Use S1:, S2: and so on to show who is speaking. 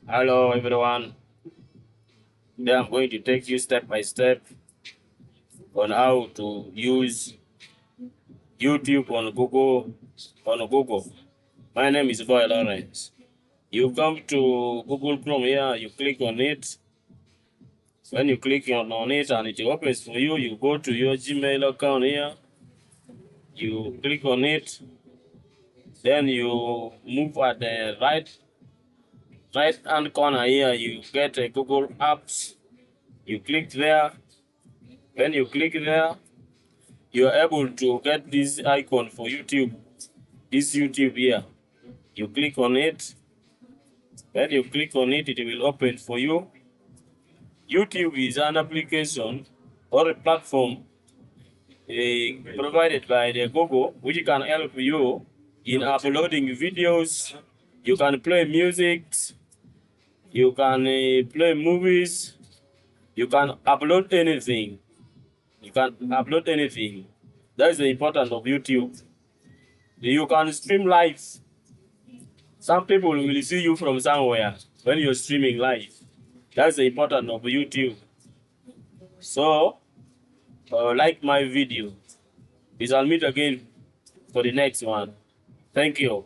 S1: Hello everyone. Today I'm going to take you step by step on how to use YouTube on Google. My name is Boy Lawrence. You come to Google Chrome here, you click on it. When you click on it and it opens for you, you go to your Gmail account here, you click on it, then you move at the right hand corner here, you get a Google Apps. You click there. When you click there, you are able to get this icon for YouTube, this YouTube here. You click on it. When you click on it, it will open for you. YouTube is an application or a platform provided by the Google, which can help you in uploading videos. You can play music, you can play movies, you can upload anything. You can upload anything. That is the importance of YouTube. You can stream live. Some people will see you from somewhere when you're streaming live. That's the importance of YouTube. So, like my video. We shall meet again for the next one. Thank you.